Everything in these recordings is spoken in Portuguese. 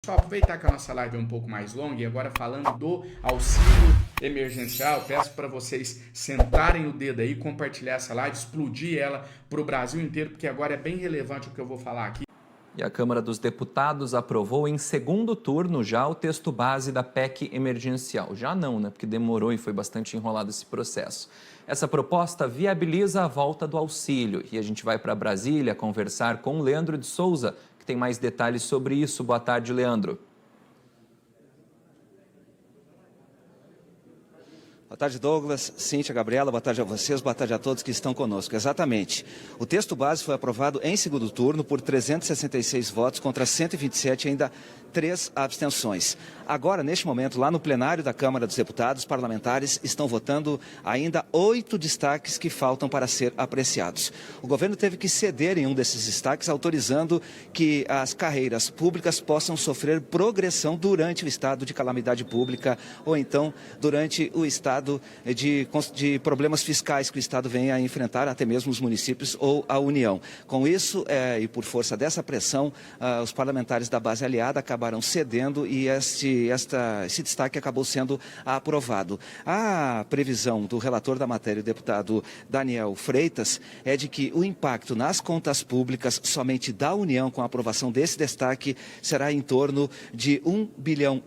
Pessoal, aproveitar que a nossa live é um pouco mais longa e agora falando do auxílio emergencial, peço para vocês sentarem o dedo aí, compartilhar essa live, explodir ela para o Brasil inteiro, porque agora é bem relevante o que eu vou falar aqui. E a Câmara dos Deputados aprovou em segundo turno já o texto base da PEC emergencial. Já não, né? Porque demorou e foi bastante enrolado esse processo. Essa proposta viabiliza a volta do auxílio. E a gente vai para Brasília conversar com o Leandro de Souza, que tem mais detalhes sobre isso. Boa tarde, Leandro. Boa tarde, Douglas, Cíntia, Gabriela, boa tarde a vocês, boa tarde a todos que estão conosco. Exatamente. O texto base foi aprovado em segundo turno por 366 votos contra 127 e ainda 3 abstenções. Agora, neste momento, lá no plenário da Câmara dos Deputados, parlamentares estão votando ainda 8 destaques que faltam para ser apreciados. O governo teve que ceder em um desses destaques, autorizando que as carreiras públicas possam sofrer progressão durante o estado de calamidade pública ou então durante o estado de problemas fiscais que o estado venha a enfrentar, até mesmo os municípios ou a União. Com isso, e por força dessa pressão, os parlamentares da base aliada acabaram cedendo e esse destaque acabou sendo aprovado. A previsão do relator da matéria, o deputado Daniel Freitas, é de que o impacto nas contas públicas somente da União com a aprovação desse destaque será em torno de 1,5 bilhão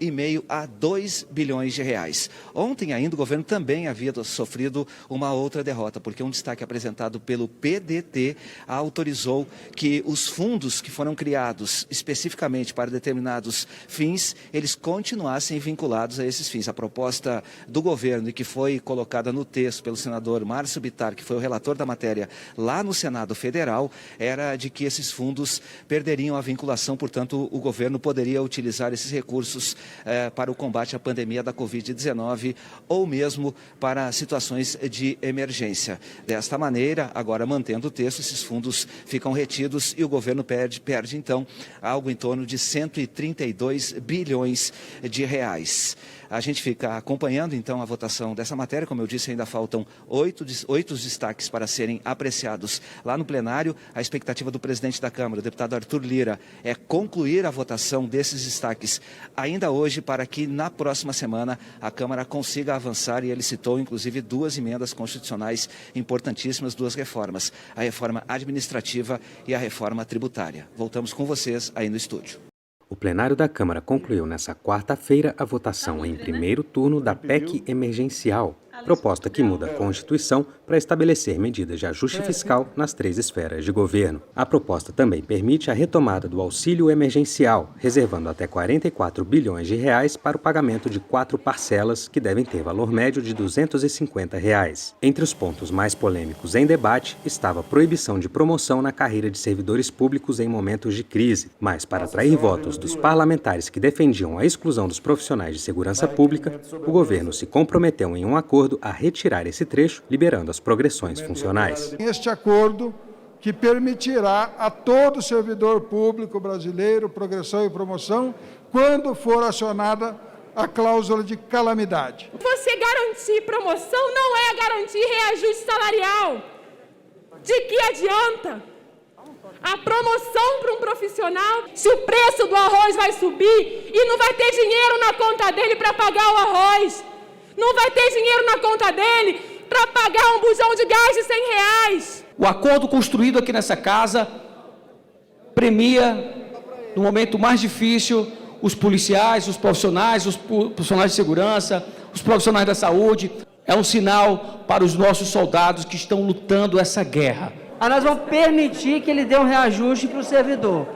a 2 bilhões de reais. Ontem ainda o governo também havia sofrido uma outra derrota, porque um destaque apresentado pelo PDT autorizou que os fundos que foram criados especificamente para determinados fins, eles continuassem vinculados a esses fins. A proposta do governo e que foi colocada no texto pelo senador Márcio Bittar, que foi o relator da matéria lá no Senado Federal, era de que esses fundos perderiam a vinculação, portanto o governo poderia utilizar esses recursos para o combate à pandemia da Covid-19 ou mesmo para situações de emergência. Desta maneira, agora mantendo o texto, esses fundos ficam retidos e o governo perde então algo em torno de 132 bilhões de reais. A gente fica acompanhando então a votação dessa matéria. Como eu disse, ainda faltam 8 destaques para serem apreciados lá no plenário. A expectativa do presidente da Câmara, o deputado Arthur Lira, é concluir a votação desses destaques ainda hoje, para que na próxima semana a Câmara consiga avançar, e ele citou inclusive 2 emendas constitucionais importantíssimas, 2 reformas, a reforma administrativa e a reforma tributária. Voltamos com vocês aí no estúdio. O plenário da Câmara concluiu nesta quarta-feira a votação em primeiro turno da PEC emergencial, proposta que muda a Constituição para estabelecer medidas de ajuste fiscal nas 3 esferas de governo. A proposta também permite a retomada do auxílio emergencial, reservando até 44 bilhões de reais para o pagamento de 4 parcelas, que devem ter valor médio de R$ 250. Entre os pontos mais polêmicos em debate estava a proibição de promoção na carreira de servidores públicos em momentos de crise, mas para atrair votos dos parlamentares que defendiam a exclusão dos profissionais de segurança pública, o governo se comprometeu em um acordo a retirar esse trecho, liberando as progressões funcionais. Este acordo que permitirá a todo servidor público brasileiro progressão e promoção quando for acionada a cláusula de calamidade. Você garantir promoção não é garantir reajuste salarial. De que adianta a promoção para um profissional se o preço do arroz vai subir e não vai ter dinheiro na conta dele para pagar o arroz? Não vai ter dinheiro na conta dele para pagar um bujão de gás de R$100. O acordo construído aqui nessa casa premia, no momento mais difícil, os policiais, os profissionais de segurança, os profissionais da saúde. É um sinal para os nossos soldados que estão lutando essa guerra. Aí nós vamos permitir que ele dê um reajuste para o servidor.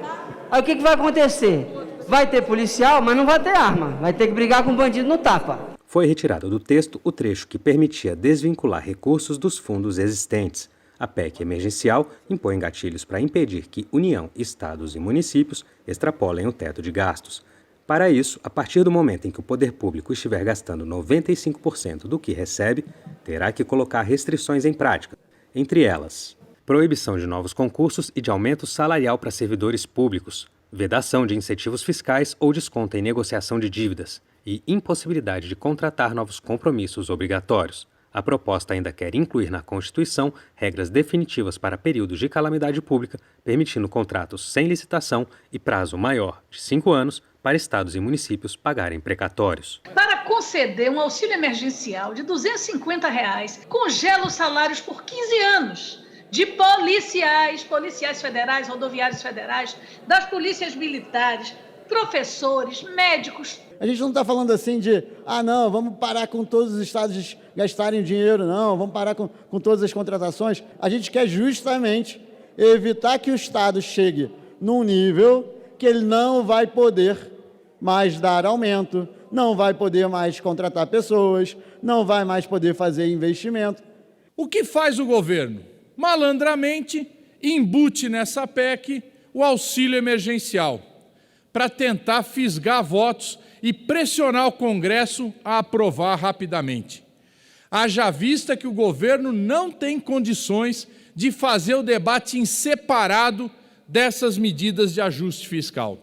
Aí o que vai acontecer? Vai ter policial, mas não vai ter arma. Vai ter que brigar com o bandido no tapa. Foi retirado do texto o trecho que permitia desvincular recursos dos fundos existentes. A PEC emergencial impõe gatilhos para impedir que União, estados e municípios extrapolem o teto de gastos. Para isso, a partir do momento em que o poder público estiver gastando 95% do que recebe, terá que colocar restrições em prática, entre elas: proibição de novos concursos e de aumento salarial para servidores públicos, vedação de incentivos fiscais ou desconto em negociação de dívidas e impossibilidade de contratar novos compromissos obrigatórios. A proposta ainda quer incluir na Constituição regras definitivas para períodos de calamidade pública, permitindo contratos sem licitação e prazo maior de 5 anos para estados e municípios pagarem precatórios. Para conceder um auxílio emergencial de R$ 250, congela os salários por 15 anos de policiais federais, rodoviários federais, das polícias militares, professores, médicos. A gente não está falando assim de, não, vamos parar com todos os estados gastarem dinheiro, não, vamos parar com todas as contratações. A gente quer justamente evitar que o Estado chegue num nível que ele não vai poder mais dar aumento, não vai poder mais contratar pessoas, não vai mais poder fazer investimento. O que faz o governo? Malandramente, embute nessa PEC o auxílio emergencial, para tentar fisgar votos e pressionar o Congresso a aprovar rapidamente. Haja vista que o governo não tem condições de fazer o debate em separado dessas medidas de ajuste fiscal.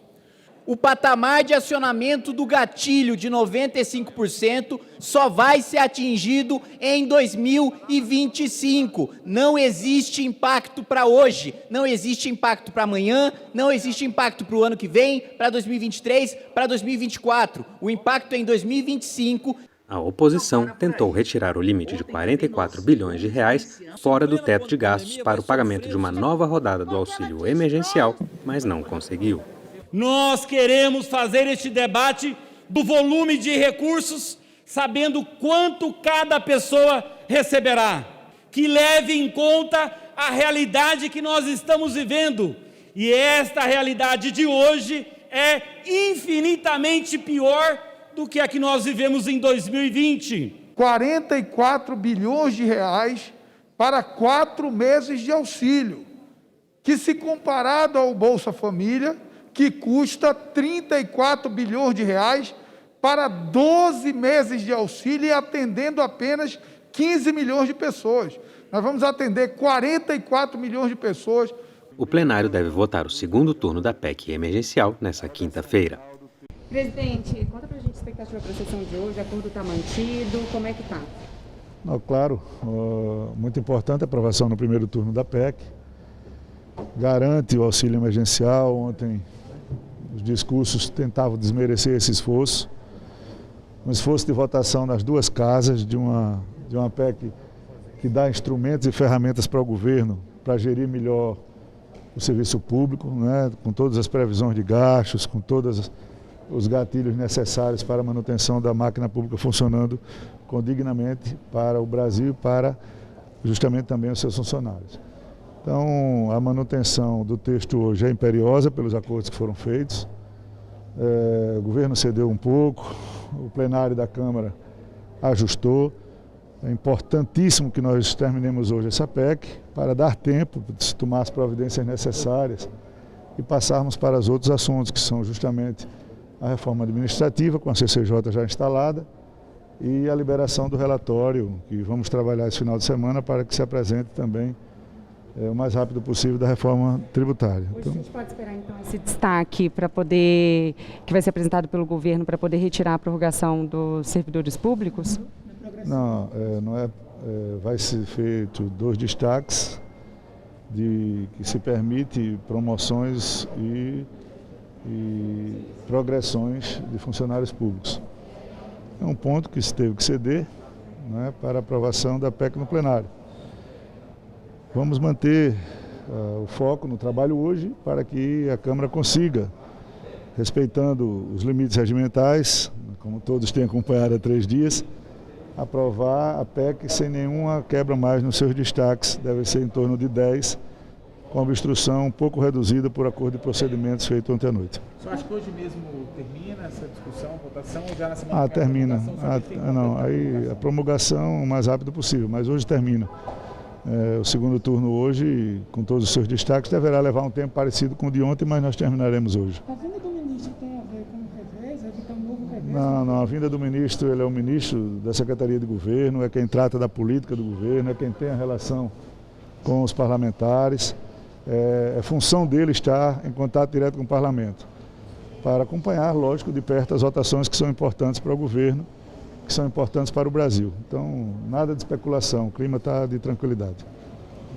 O patamar de acionamento do gatilho de 95% só vai ser atingido em 2025. Não existe impacto para hoje, não existe impacto para amanhã, não existe impacto para o ano que vem, para 2023, para 2024. O impacto é em 2025. A oposição tentou retirar o limite de 44 bilhões de reais fora do teto de gastos para o pagamento de uma nova rodada do auxílio emergencial, mas não conseguiu. Nós queremos fazer este debate do volume de recursos, sabendo quanto cada pessoa receberá, que leve em conta a realidade que nós estamos vivendo. E esta realidade de hoje é infinitamente pior do que a que nós vivemos em 2020. 44 bilhões de reais para 4 meses de auxílio, que se comparado ao Bolsa Família, que custa 34 bilhões de reais para 12 meses de auxílio e atendendo apenas 15 milhões de pessoas. Nós vamos atender 44 milhões de pessoas. O plenário deve votar o segundo turno da PEC emergencial nesta quinta-feira. Presidente, conta pra gente a expectativa para a sessão de hoje, o acordo está mantido, como é que está? Claro, muito importante a aprovação no primeiro turno da PEC, garante o auxílio emergencial. Ontem os discursos tentavam desmerecer esse esforço, um esforço de votação nas duas casas de uma PEC que dá instrumentos e ferramentas para o governo para gerir melhor o serviço público, né, com todas as previsões de gastos, com todos os gatilhos necessários para a manutenção da máquina pública funcionando dignamente para o Brasil e para justamente também os seus funcionários. Então, a manutenção do texto hoje é imperiosa pelos acordos que foram feitos. O governo cedeu um pouco, o plenário da Câmara ajustou. É importantíssimo que nós terminemos hoje essa PEC para dar tempo de tomar as providências necessárias e passarmos para os outros assuntos, que são justamente a reforma administrativa, com a CCJ já instalada, e a liberação do relatório, que vamos trabalhar esse final de semana para que se apresente também o mais rápido possível da reforma tributária. Hoje a gente pode esperar então esse destaque para poder, que vai ser apresentado pelo governo para poder retirar a prorrogação dos servidores públicos? Não, vai ser feito 2 destaques que se permite promoções e progressões de funcionários públicos. É um ponto que se teve que ceder, né, para a aprovação da PEC no plenário. Vamos manter o foco no trabalho hoje para que a Câmara consiga, respeitando os limites regimentais, como todos têm acompanhado há 3 dias, aprovar a PEC sem nenhuma quebra mais nos seus destaques, deve ser em torno de 10, com a obstrução um pouco reduzida por acordo de procedimentos feito ontem à noite. Você acha que hoje mesmo termina essa discussão, votação, ou já na semana que vem? Termina. Aí a promulgação o mais rápido possível, mas hoje termina. O segundo turno hoje, com todos os seus destaques, deverá levar um tempo parecido com o de ontem, mas nós terminaremos hoje. A vinda do ministro tem a ver com o revés? É um novo revés? Não, a vinda do ministro, ele é o ministro da Secretaria de Governo, é quem trata da política do governo, é quem tem a relação com os parlamentares. É função dele estar em contato direto com o parlamento, para acompanhar, lógico, de perto as votações que são importantes para o governo, que são importantes para o Brasil. Então, nada de especulação, o clima está de tranquilidade.